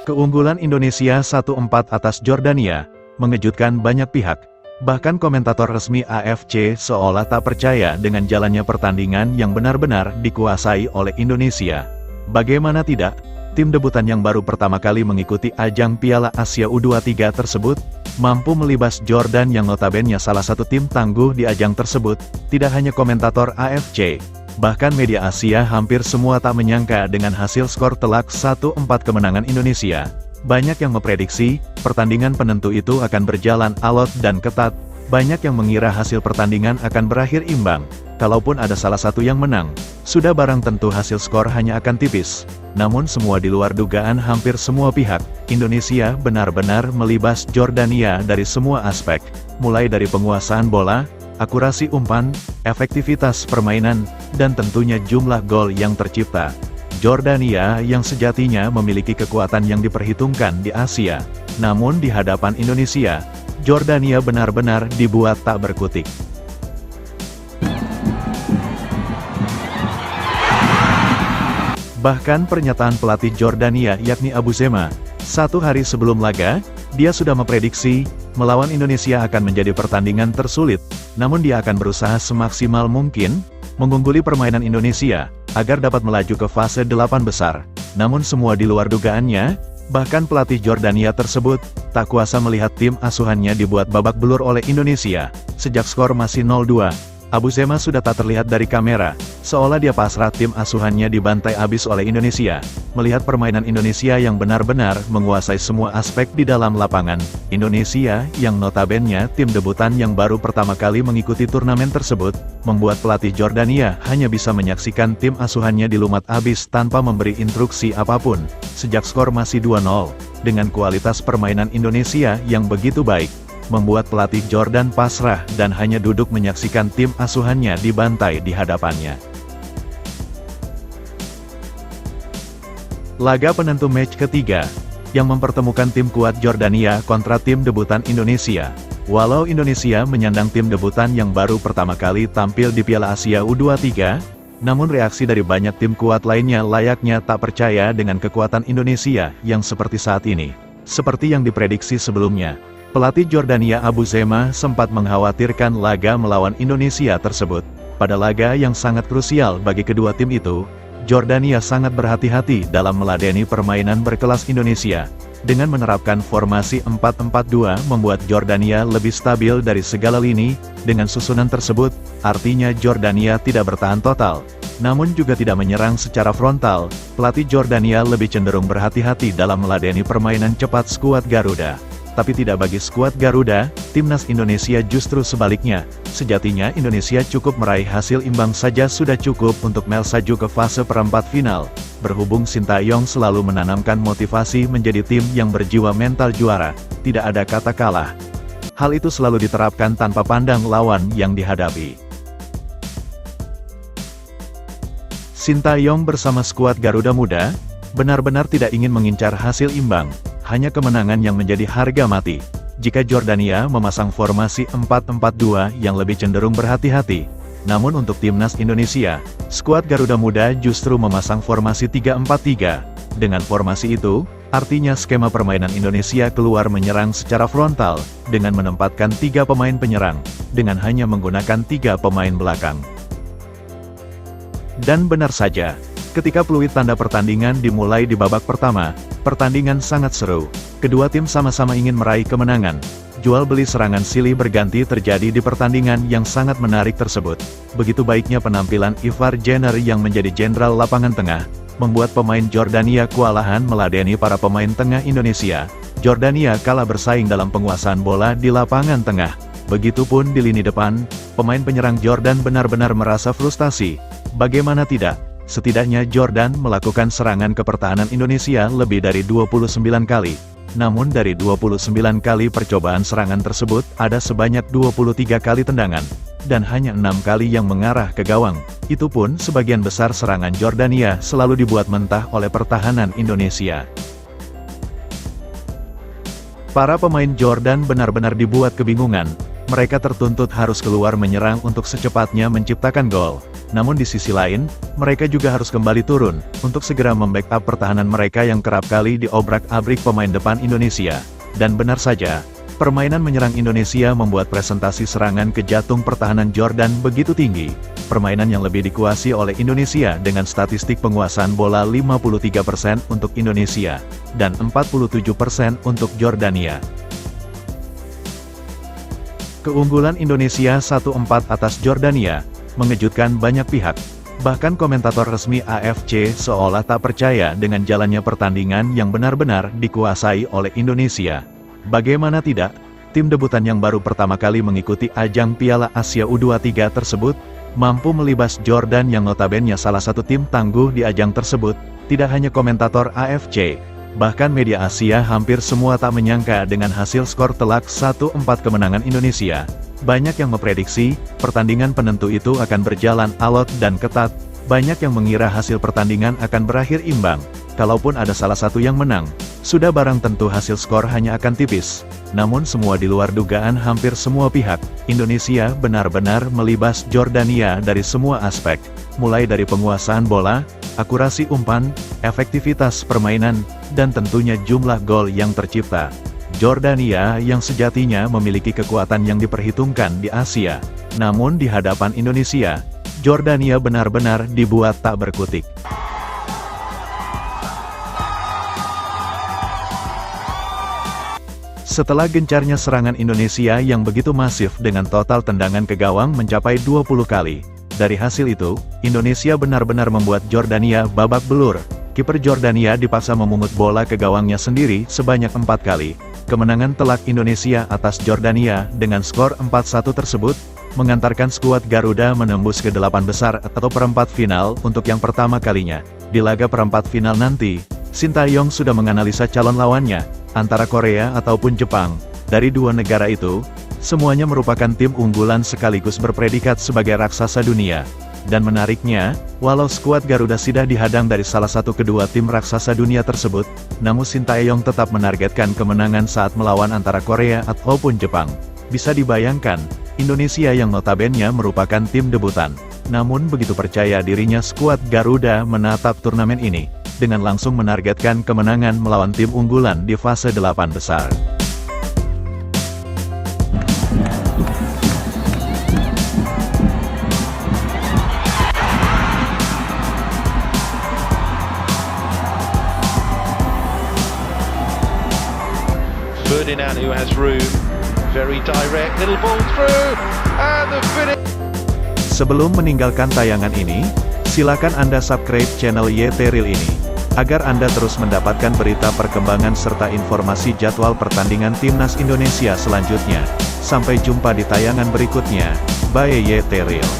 Keunggulan Indonesia 1-4 atas Jordania, mengejutkan banyak pihak. Bahkan komentator resmi AFC seolah tak percaya dengan jalannya pertandingan yang benar-benar dikuasai oleh Indonesia. Bagaimana tidak, tim debutan yang baru pertama kali mengikuti ajang Piala Asia U23 tersebut, mampu melibas Jordan yang notabene salah satu tim tangguh di ajang tersebut. Tidak hanya komentator AFC, bahkan media Asia hampir semua tak menyangka dengan hasil skor telak 1-4 kemenangan Indonesia. Banyak yang memprediksi, pertandingan penentu itu akan berjalan alot dan ketat. Banyak yang mengira hasil pertandingan akan berakhir imbang. Kalaupun ada salah satu yang menang, sudah barang tentu hasil skor hanya akan tipis. Namun semua di luar dugaan hampir semua pihak. Indonesia benar-benar melibas Jordania dari semua aspek. Mulai dari penguasaan bola, akurasi umpan, efektivitas permainan, dan tentunya jumlah gol yang tercipta. Jordania yang sejatinya memiliki kekuatan yang diperhitungkan di Asia. Namun di hadapan Indonesia, Jordania benar-benar dibuat tak berkutik. Bahkan pernyataan pelatih Jordania yakni Abu Zema, 1 hari sebelum laga, dia sudah memprediksi, melawan Indonesia akan menjadi pertandingan tersulit, namun dia akan berusaha semaksimal mungkin, mengungguli permainan Indonesia, agar dapat melaju ke fase 8 besar. Namun semua di luar dugaannya, bahkan pelatih Jordania tersebut, tak kuasa melihat tim asuhannya dibuat babak belur oleh Indonesia. Sejak skor masih 0-2, Abu Zema sudah tak terlihat dari kamera, seolah dia pasrah tim asuhannya dibantai abis oleh Indonesia. Melihat permainan Indonesia yang benar-benar menguasai semua aspek di dalam lapangan, Indonesia yang notabene tim debutan yang baru pertama kali mengikuti turnamen tersebut, membuat pelatih Jordania hanya bisa menyaksikan tim asuhannya dilumat abis tanpa memberi instruksi apapun. Sejak skor masih 2-0, dengan kualitas permainan Indonesia yang begitu baik, membuat pelatih Jordan pasrah dan hanya duduk menyaksikan tim asuhannya dibantai di hadapannya. Laga penentu match ketiga, yang mempertemukan tim kuat Jordania kontra tim debutan Indonesia. Walau Indonesia menyandang tim debutan yang baru pertama kali tampil di Piala Asia U23, namun reaksi dari banyak tim kuat lainnya layaknya tak percaya dengan kekuatan Indonesia yang seperti saat ini. Seperti yang diprediksi sebelumnya, pelatih Jordania Abu Zema sempat mengkhawatirkan laga melawan Indonesia tersebut. Pada laga yang sangat krusial bagi kedua tim itu, Jordania sangat berhati-hati dalam meladeni permainan berkelas Indonesia. Dengan menerapkan formasi 4-4-2 membuat Jordania lebih stabil dari segala lini. Dengan susunan tersebut, artinya Jordania tidak bertahan total, namun juga tidak menyerang secara frontal. Pelatih Jordania lebih cenderung berhati-hati dalam meladeni permainan cepat skuad Garuda. Tapi tidak bagi skuad Garuda, timnas Indonesia justru sebaliknya. Sejatinya Indonesia cukup meraih hasil imbang saja sudah cukup untuk melaju ke fase perempat final. Berhubung Sintayong selalu menanamkan motivasi menjadi tim yang berjiwa mental juara, tidak ada kata kalah. Hal itu selalu diterapkan tanpa pandang lawan yang dihadapi. Sintayong bersama skuad Garuda Muda, benar-benar tidak ingin mengincar hasil imbang. Hanya kemenangan yang menjadi harga mati. Jika Jordania memasang formasi 4-4-2 yang lebih cenderung berhati-hati. Namun untuk timnas Indonesia, skuad Garuda Muda justru memasang formasi 3-4-3. Dengan formasi itu, artinya skema permainan Indonesia keluar menyerang secara frontal, dengan menempatkan 3 pemain penyerang, dengan hanya menggunakan 3 pemain belakang. Dan benar saja, ketika peluit tanda pertandingan dimulai di babak pertama, pertandingan sangat seru. Kedua tim sama-sama ingin meraih kemenangan. Jual beli serangan silih berganti terjadi di pertandingan yang sangat menarik tersebut. Begitu baiknya penampilan Ivar Jenner yang menjadi jenderal lapangan tengah, membuat pemain Jordania kewalahan meladeni para pemain tengah Indonesia. Jordania kalah bersaing dalam penguasaan bola di lapangan tengah. Begitupun di lini depan, pemain penyerang Jordan benar-benar merasa frustasi. Bagaimana tidak? Setidaknya Jordan melakukan serangan ke pertahanan Indonesia lebih dari 29 kali. Namun dari 29 kali percobaan serangan tersebut, ada sebanyak 23 kali tendangan, dan hanya 6 kali yang mengarah ke gawang. Itu pun sebagian besar serangan Jordania selalu dibuat mentah oleh pertahanan Indonesia. Para pemain Jordan benar-benar dibuat kebingungan. Mereka tertuntut harus keluar menyerang untuk secepatnya menciptakan gol. Namun di sisi lain, mereka juga harus kembali turun, untuk segera membackup pertahanan mereka yang kerap kali diobrak-abrik pemain depan Indonesia. Dan benar saja, permainan menyerang Indonesia membuat presentasi serangan ke jantung pertahanan Jordan begitu tinggi. Permainan yang lebih dikuasai oleh Indonesia dengan statistik penguasaan bola 53% untuk Indonesia, dan 47% untuk Jordania. Keunggulan Indonesia 1-4 atas Jordania mengejutkan banyak pihak. Bahkan komentator resmi AFC seolah tak percaya dengan jalannya pertandingan yang benar-benar dikuasai oleh Indonesia. Bagaimana tidak, tim debutan yang baru pertama kali mengikuti ajang Piala Asia U23 tersebut, mampu melibas Jordan yang notabene salah satu tim tangguh di ajang tersebut. Tidak hanya komentator AFC, bahkan media Asia hampir semua tak menyangka dengan hasil skor telak 1-4 kemenangan Indonesia. Banyak yang memprediksi, pertandingan penentu itu akan berjalan alot dan ketat. Banyak yang mengira hasil pertandingan akan berakhir imbang. Kalaupun ada salah satu yang menang, sudah barang tentu hasil skor hanya akan tipis. Namun semua di luar dugaan hampir semua pihak. Indonesia benar-benar melibas Jordania dari semua aspek. Mulai dari penguasaan bola, akurasi umpan, efektivitas permainan, dan tentunya jumlah gol yang tercipta. Jordania yang sejatinya memiliki kekuatan yang diperhitungkan di Asia. Namun di hadapan Indonesia, Jordania benar-benar dibuat tak berkutik. Setelah gencarnya serangan Indonesia yang begitu masif dengan total tendangan ke gawang mencapai 20 kali. Dari hasil itu, Indonesia benar-benar membuat Jordania babak belur. Kiper Jordania dipaksa memungut bola ke gawangnya sendiri sebanyak 4 kali. Kemenangan telak Indonesia atas Jordania dengan skor 4-1 tersebut, mengantarkan skuad Garuda menembus ke 8 besar atau perempat final untuk yang pertama kalinya. Di laga perempat final nanti, Sintayong sudah menganalisa calon lawannya, antara Korea ataupun Jepang. Dari dua negara itu, semuanya merupakan tim unggulan sekaligus berpredikat sebagai raksasa dunia. Dan menariknya, walau skuad Garuda sudah dihadang dari salah satu kedua tim raksasa dunia tersebut, namun Sintayong tetap menargetkan kemenangan saat melawan antara Korea ataupun Jepang. Bisa dibayangkan, Indonesia yang notabene merupakan tim debutan. Namun begitu percaya dirinya skuad Garuda menatap turnamen ini, dengan langsung menargetkan kemenangan melawan tim unggulan di fase 8 besar. Ferdinand, who has room, very direct, little ball through, and the finish. Sebelum meninggalkan tayangan ini, silakan Anda subscribe channel YT Real ini, agar Anda terus mendapatkan berita perkembangan serta informasi jadwal pertandingan Timnas Indonesia selanjutnya. Sampai jumpa di tayangan berikutnya, by YT Real.